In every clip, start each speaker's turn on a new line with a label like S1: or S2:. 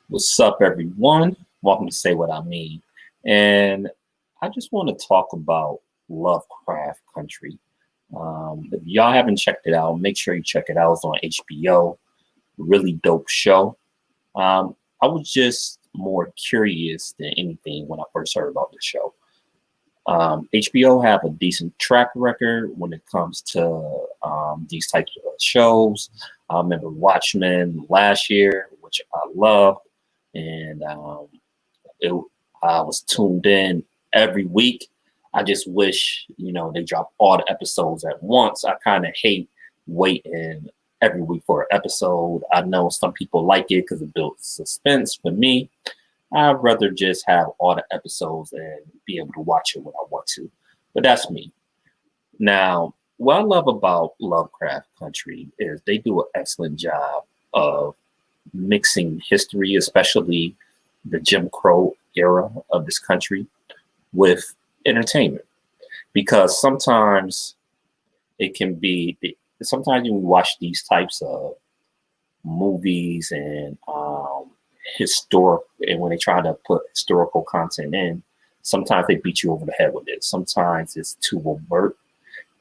S1: What's up, everyone? Welcome to Say What I Mean. And I just want to talk about Lovecraft Country. If y'all haven't checked it out, make sure you check it out. It's on HBO. Really dope show. I was just more curious than anything when I first heard about the show. HBO have a decent track record when it comes to these types of shows. I remember Watchmen last year, which I loved, and it, I was tuned in every week. I just wish, they drop all the episodes at once. I kind of hate waiting every week for an episode. I know some people like it because it builds suspense. For me, I'd rather just have all the episodes and be able to watch it when I want to. But that's me. Now, what I love about Lovecraft Country is they do an excellent job of mixing history, especially the Jim Crow era of this country, with entertainment. Because it can be, sometimes when we watch these types of movies and and when they try to put historical content in, sometimes they beat you over the head with it. Sometimes it's too overt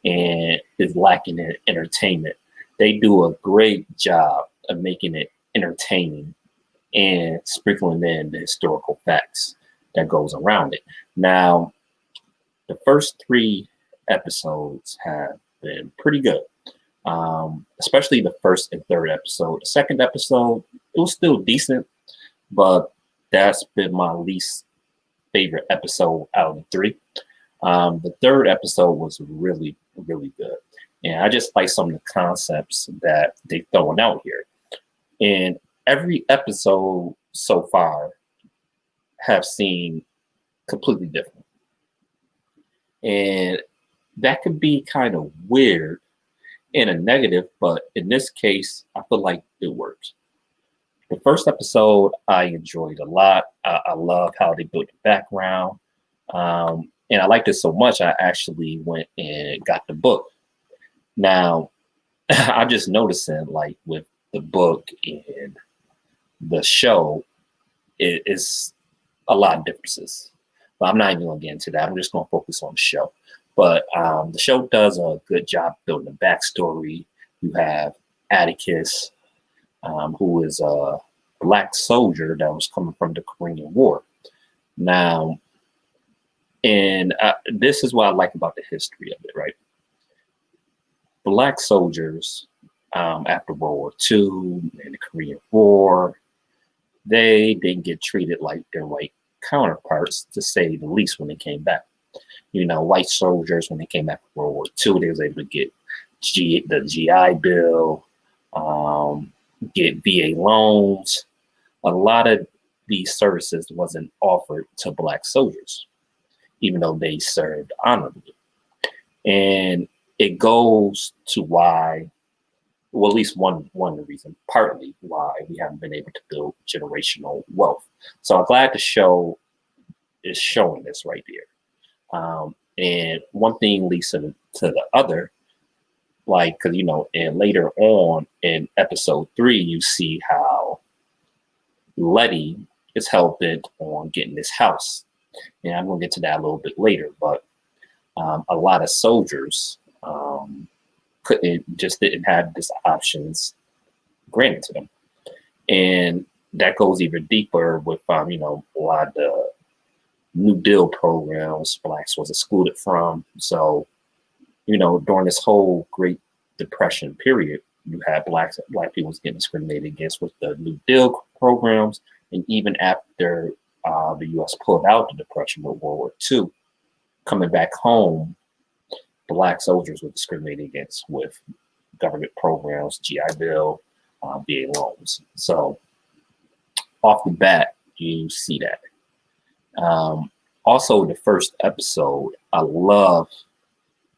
S1: and is lacking in entertainment. They do a great job of making it entertaining and sprinkling in the historical facts that goes around it. Now, the first three episodes have been pretty good, especially the first and third episode. The second episode, it was still decent, but that's been my least favorite episode out of the three. The third episode was really, really good. And I just like some of the concepts that they've thrown out here. And every episode so far have seen completely different. And that could be kind of weird in a negative, but in this case, I feel like it works. The first episode I enjoyed a lot. I love how they built the background. And I liked it so much, I actually went and got the book. Now, I'm just noticing, like, with the book and the show, it is a lot of differences. But I'm not even going to get into that. I'm just going to focus on the show. But the show does a good job building the backstory. You have Atticus, who is a black soldier that was coming from the Korean War. Now, and this is what I like about the history of it, right? Black soldiers after World War II and the Korean War, they didn't get treated like their white counterparts, to say the least, when they came back. White soldiers, when they came back from World War II, they was able to get the GI Bill, get VA loans. A lot of these services wasn't offered to black soldiers, even though they served honorably. And it goes to why, well, at least one of the reasons, partly why we haven't been able to build generational wealth. So I'm glad the show is showing this right there. And one thing leads to the other, like, because, and later on in episode 3, you see how Letty is hell bent on getting this house. And I'm going to get to that a little bit later, but a lot of soldiers didn't have these options granted to them. And that goes even deeper with, a lot of the New Deal programs blacks was excluded from. So, during this whole Great Depression period, you had black people was getting discriminated against with the New Deal programs. And even after the U.S. pulled out the Depression with World War II, coming back home, black soldiers were discriminated against with government programs, GI Bill, VA loans. So off the bat, you see that. Also, the first episode, I love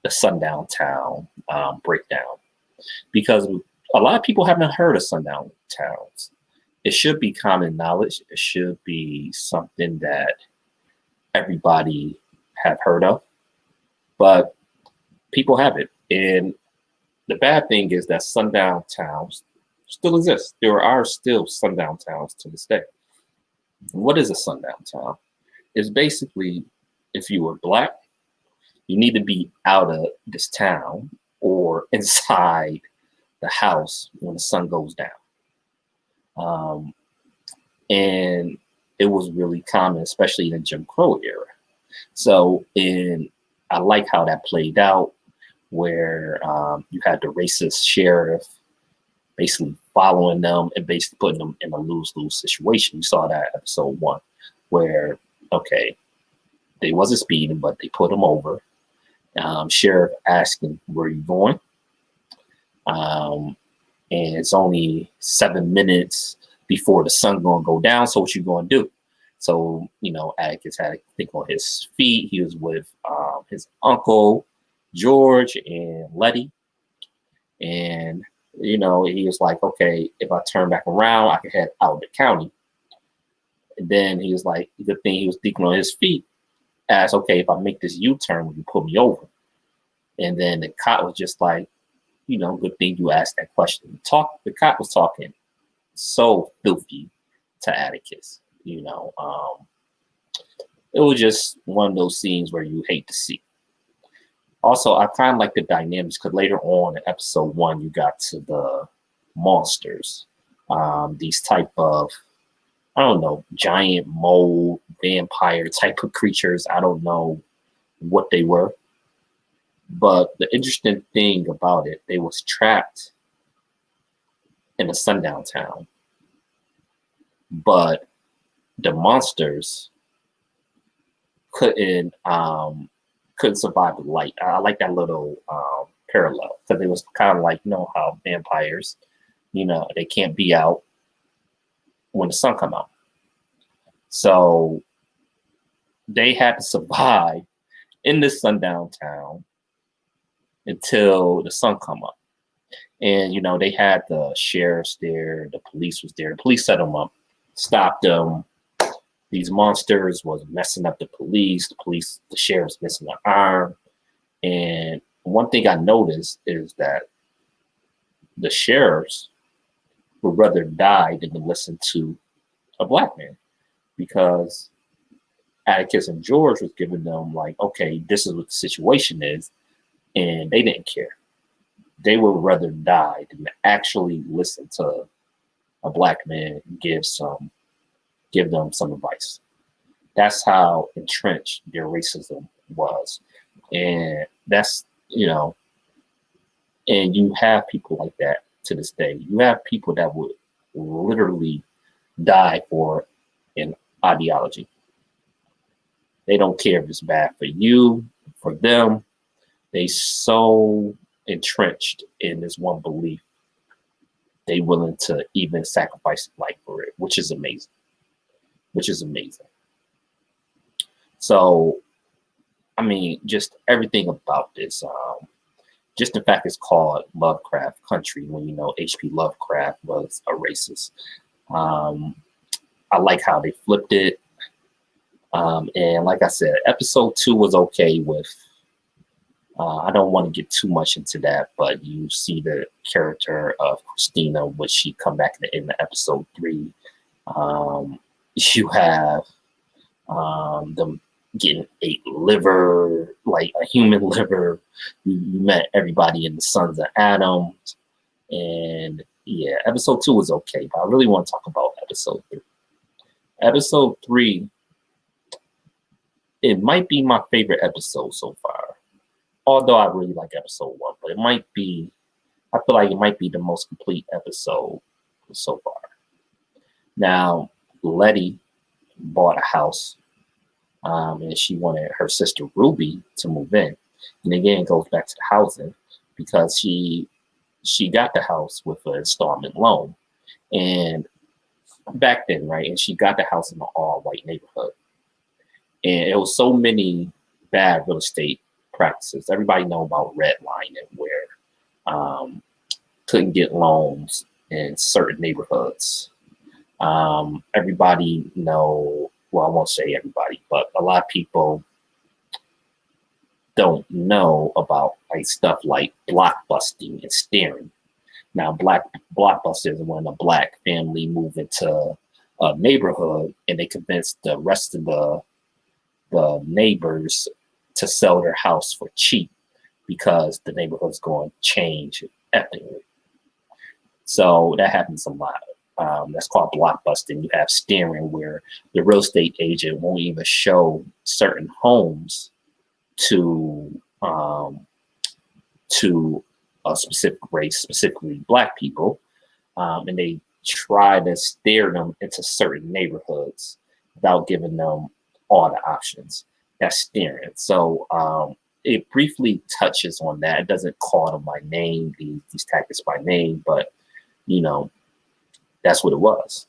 S1: the Sundown Town breakdown, because a lot of people haven't heard of sundown towns. It should be common knowledge. It should be something that everybody have heard of, but people haven't. And the bad thing is that sundown towns still exist. There are still sundown towns to this day. What is a sundown town? It's basically, if you were black, you need to be out of this town or inside the house when the sun goes down. Um, and it was really common, especially in the Jim Crow era. So, I like how that played out, where you had the racist sheriff basically following them and basically putting them in a lose-lose situation. You saw that episode 1, where okay, they wasn't speeding, but they put them over. Sheriff asking, "Where are you going?" Um, and it's only 7 minutes before the sun gonna go down. So what you gonna do? So Atticus had to think on his feet. He was with his uncle George and Letty, and he was like, okay, if I turn back around, I can head out of the county. And then he was like, the thing he was thinking on his feet, asked, okay, if I make this U-turn, will you pull me over? And then the cop was just like, good thing you asked that question. The cop was talking so filthy to Atticus. It was just one of those scenes where you hate to see. Also, I kind of like the dynamics because later on in episode 1, you got to the monsters. These type of, I don't know, giant mole, vampire type of creatures. I don't know what they were. But the interesting thing about it, they was trapped in a sundown town. But the monsters couldn't survive the light. I like that little parallel because it was kind of like how vampires, they can't be out when the sun come out. So they had to survive in this sundown town until the sun come up. And they had the sheriffs there, the police was there. The police set them up, stopped them. These monsters was messing up the police. The sheriff's missing an arm. And one thing I noticed is that the sheriffs would rather die than to listen to a black man, because Atticus and George was giving them like, okay, this is what the situation is, and they didn't care. They would rather die than to actually listen to a black man give them some advice. That's how entrenched their racism was. And that's, and you have people like that to this day. You have people that would literally die for an ideology. They don't care if it's bad for you, for them. They so entrenched in this one belief, they willing to even sacrifice life for it, which is amazing. So, I mean, just everything about this, just the fact it's called Lovecraft Country when H.P. Lovecraft was a racist. I like how they flipped it. And like I said, episode 2 was okay with, I don't want to get too much into that, but you see the character of Christina when she come back in the episode 3. You have them getting a liver, like a human liver. You met everybody in the Sons of Adam. And yeah, episode 2 was okay, but I really want to talk about episode 3. Episode 3, it might be my favorite episode so far. Although I really like episode 1, but I feel like it might be the most complete episode so far. Now, Letty bought a house, and she wanted her sister Ruby to move in. And again, it goes back to the housing, because she got the house with an installment loan. And back then, right, and she got the house in an all-white neighborhood. And it was so many bad real estate practices. Everybody know about redlining, where couldn't get loans in certain neighborhoods. Everybody know, well, I won't say everybody, but a lot of people don't know about like stuff like blockbusting and staring. Now, blockbusters is when a black family move into neighborhood, and they convinced the rest of the neighbors to sell their house for cheap because the neighborhood's going to change ethically. So that happens a lot. That's called blockbusting. You have steering, where the real estate agent won't even show certain homes to a specific race, specifically Black people, and they try to steer them into certain neighborhoods without giving them all the options. That's steering. So it briefly touches on that. It doesn't call them by name, these tactics by name, but that's what it was.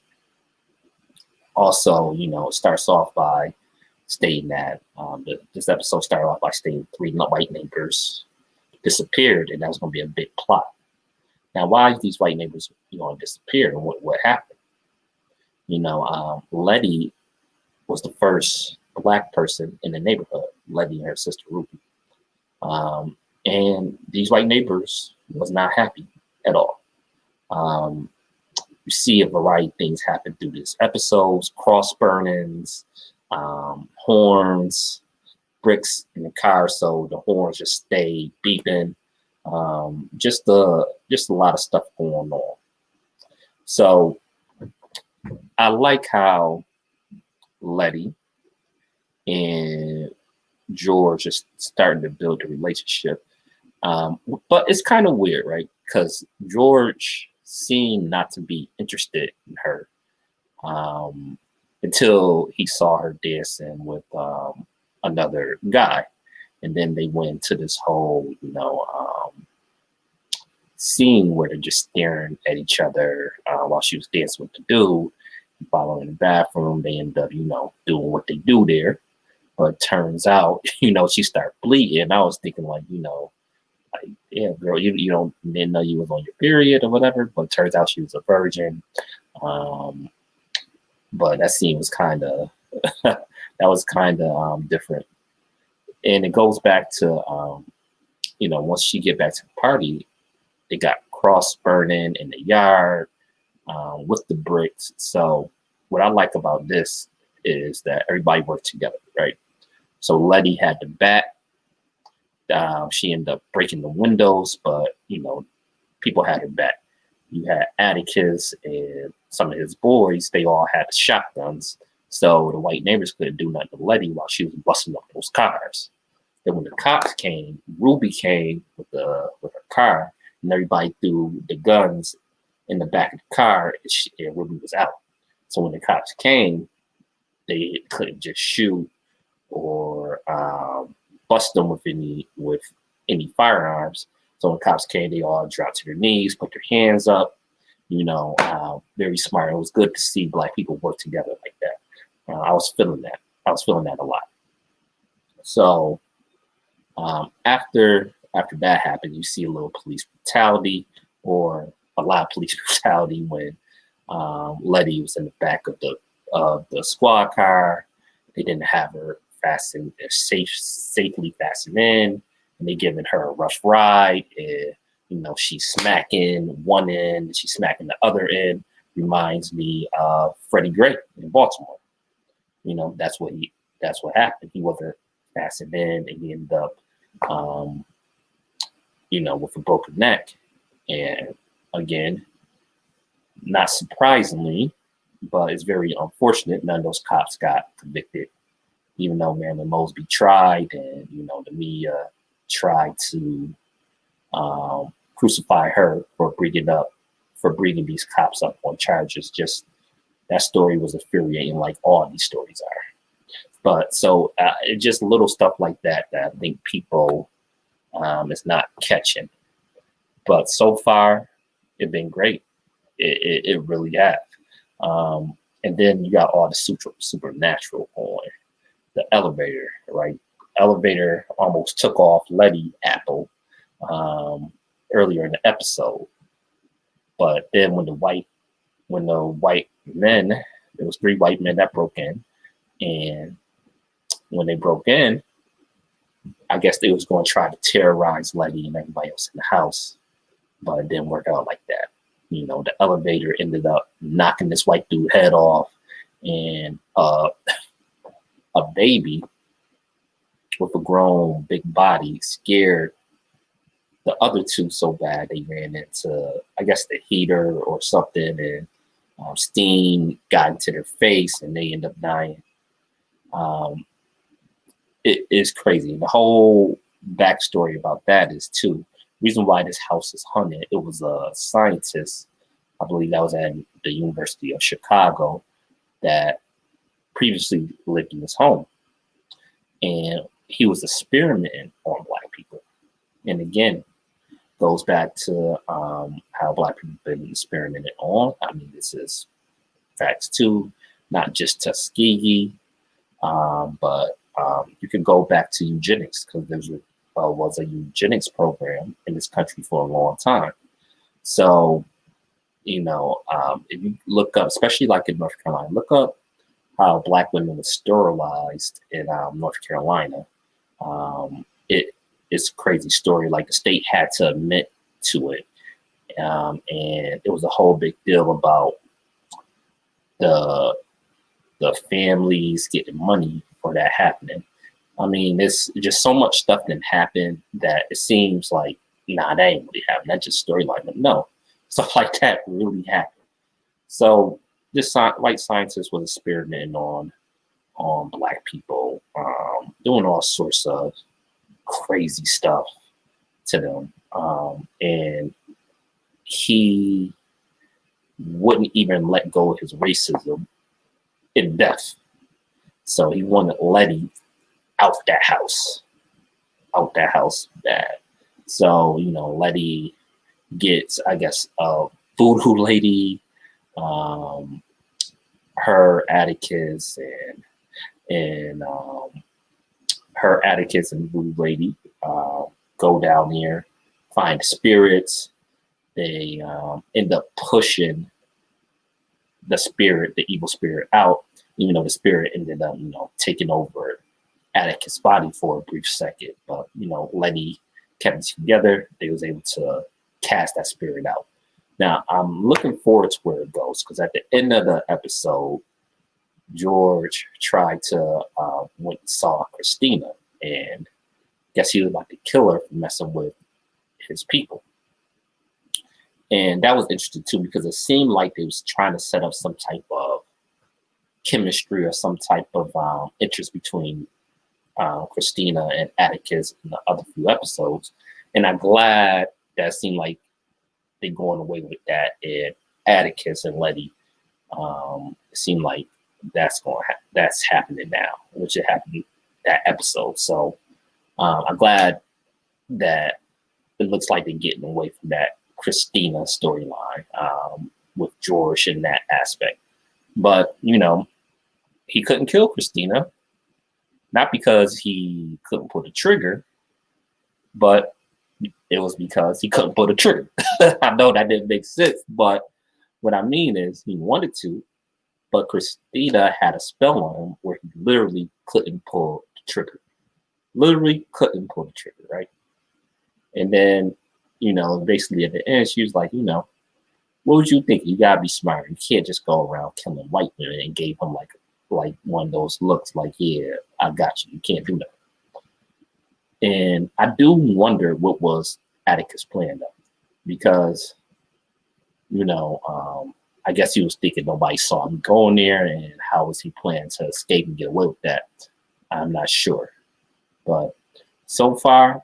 S1: Also, it starts off by stating that this episode started off by stating 3 white neighbors disappeared, and that was going to be a big plot. Now, why these white neighbors disappeared, and what happened? Letty was the first Black person in the neighborhood. Letty and her sister Ruby, and these white neighbors was not happy at all. You see a variety of things happen through this episodes: cross burnings, horns, bricks in the car, so the horns just stay beeping. Just a lot of stuff going on. So I like how Letty and George is starting to build a relationship, but it's kind of weird, right? Because George seemed not to be interested in her until he saw her dancing with another guy, and then they went to this whole scene where they're just staring at each other while she was dancing with the dude. Following the bathroom, they end up doing what they do there, but turns out she started bleeding. I was thinking like yeah, girl, you didn't know you was on your period or whatever, but it turns out she was a virgin. But that scene was kind of different, and it goes back to once she get back to the party, they got cross burning in the yard with the bricks. So what I like about this is that everybody worked together, right? So Letty had the bat. She ended up breaking the windows, but people had her back. You had Atticus and some of his boys; they all had shotguns, so the white neighbors couldn't do nothing to Letty while she was busting up those cars. Then when the cops came, Ruby came with her car, and everybody threw the guns in the back of the car, and Ruby was out. So when the cops came, they couldn't just shoot or bust them with any firearms. So when cops came, they all dropped to their knees, put their hands up. Very smart. It was good to see Black people work together like that. I was feeling that. I was feeling that a lot. So after that happened, you see a little police brutality, or a lot of police brutality, when Letty was in the back of the squad car. They didn't have her safely fastened in, and they giving her a rough ride. And she's smacking one end, she's smacking the other end. Reminds me of Freddie Gray in Baltimore. That's what happened. He wasn't fastened in, and he ended up with a broken neck. And again, not surprisingly, but it's very unfortunate, none of those cops got convicted, even though Marilyn Mosby tried, and the media tried to crucify her for bringing these cops up on charges. Just that story was infuriating, like all these stories are. But so it's just little stuff like that I think people is not catching. But so far, it's been great. It really has. And then you got all the supernatural on the elevator, right? Elevator almost took off Letty Apple earlier in the episode, but then when the white men, there was 3 white men that broke in, and when they broke in, I guess they was going to try to terrorize Letty and everybody else in the house, but it didn't work out like that. The elevator ended up knocking this white dude head off. and a baby with a grown big body scared the other two so bad they ran into, I guess, the heater or something, and steam got into their face and they end up dying. Um, it is crazy. The whole backstory about that is too. Reason why this house is haunted. It was a scientist, I believe that was at the University of Chicago, that previously lived in his home, and he was experimenting on black people. And again, goes back to how black people have been experimented on. I mean, this is facts too, not just Tuskegee, but you can go back to eugenics, because there was a eugenics program in this country for a long time. So, if you look up, especially like in North Carolina, look up how black women were sterilized in North Carolina. It's a crazy story. Like, the state had to admit to it, and it was a whole big deal about the families getting money for that happening. I mean, there's just so much stuff that happened that it seems like, nah, that ain't really happened. That's just storyline. But no, stuff like that really happened. So this white scientist was experimenting on black people, doing all sorts of crazy stuff to them, and he wouldn't even let go of his racism in death. So he wanted Letty out that house bad. So, Letty gets, I guess, a voodoo lady, her Atticus and her Atticus and voodoo lady go down there, find spirits. They end up pushing the evil spirit out, even though the spirit ended up, taking over Atticus' body for a brief second. But, Letty kept it together. They was able to cast that spirit out. Now, I'm looking forward to where it goes, because at the end of the episode, George tried to went and saw Christina, and guess he was about to kill her for messing with his people. And that was interesting too, because it seemed like they was trying to set up some type of chemistry or some type of interest between Christina and Atticus in the other few episodes. And I'm glad that seemed like they're going away with that. And Atticus and Letty, it seemed like that's happening now, which it happened that episode. So I'm glad that it looks like they're getting away from that Christina storyline with George in that aspect. But, he couldn't kill Christina, not because he couldn't pull the trigger, but it was because he couldn't pull the trigger. I know that didn't make sense, but what I mean is he wanted to, but Christina had a spell on him where he literally couldn't pull the trigger. Literally couldn't pull the trigger, right? And then, basically at the end, she was like, what would you think? You gotta be smart. You can't just go around killing white women, and gave him like one of those looks like, yeah, I got you. You can't do that. And I do wonder what was Atticus' plan though, because, I guess he was thinking nobody saw him going there, and how was he planning to escape and get away with that? I'm not sure. But so far,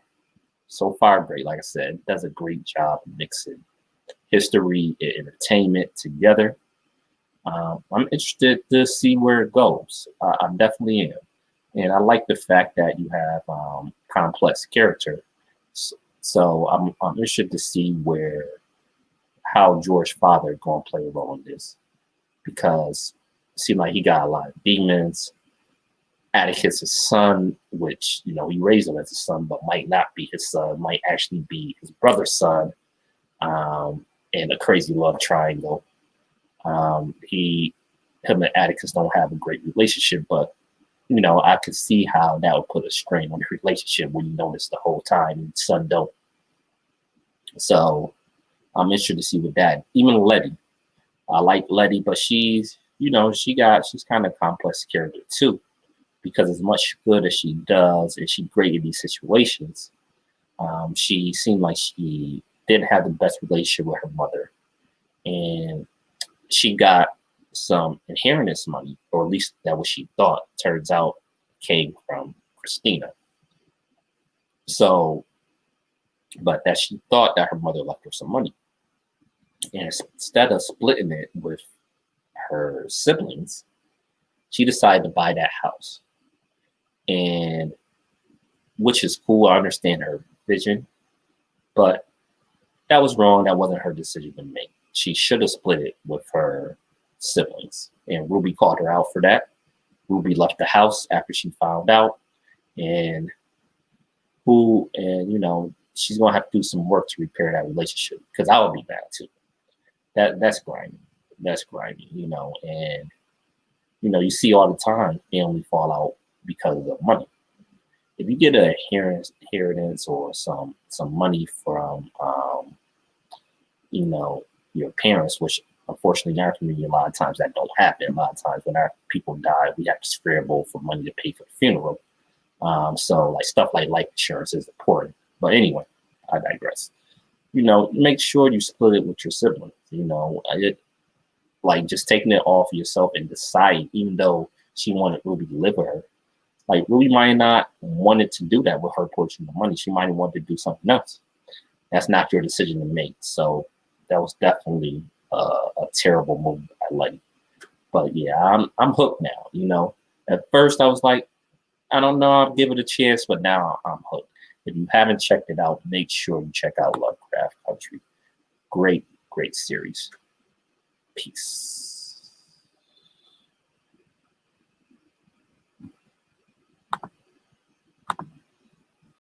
S1: great. Like I said, does a great job mixing history and entertainment together. I'm interested to see where it goes. I definitely am. And I like the fact that you have complex character. So I'm interested to see how George's father is going to play a role in this, because it seemed like he got a lot of demons. Atticus' son, which, he raised him as a son, but might not be his son, might actually be his brother's son, and a crazy love triangle. Him and Atticus don't have a great relationship, but, I could see how that would put a strain on the relationship when you notice the whole time and son don't. So I'm interested to see with that. Even Letty. I like Letty, but she's she's kind of complex character too, because as much good as she does and she's great in these situations, she seemed like she didn't have the best relationship with her mother, and she got some inheritance money, or at least that what she thought. Turns out came from Christina. So, but that she thought that her mother left her some money, and instead of splitting it with her siblings, she decided to buy that house, and which is cool. I understand her vision, but that was wrong. That wasn't her decision to make. She should have split it with her siblings, and Ruby called her out for that. Ruby left the house after she found out, and she's gonna have to do some work to repair that relationship, because I would be mad too. That's grimy. That's grimy, and you see all the time family fall out because of money. If you get an inheritance or some money from your parents, which unfortunately in our community a lot of times that don't happen. A lot of times when our people die, we have to scramble for money to pay for the funeral. So like stuff like life insurance is important. But anyway, I digress. Make sure you split it with your siblings. Like just taking it off yourself and decide, even though she wanted Ruby to live with her, like Ruby might not wanted to do that with her portion of money. She might want to do something else. That's not your decision to make. So that was definitely a terrible move. I like it. But yeah, I'm hooked now. At first I was like, I don't know, I'll give it a chance, but now I'm hooked. If you haven't checked it out, make sure you check out Lovecraft Country. Great, great series. Peace.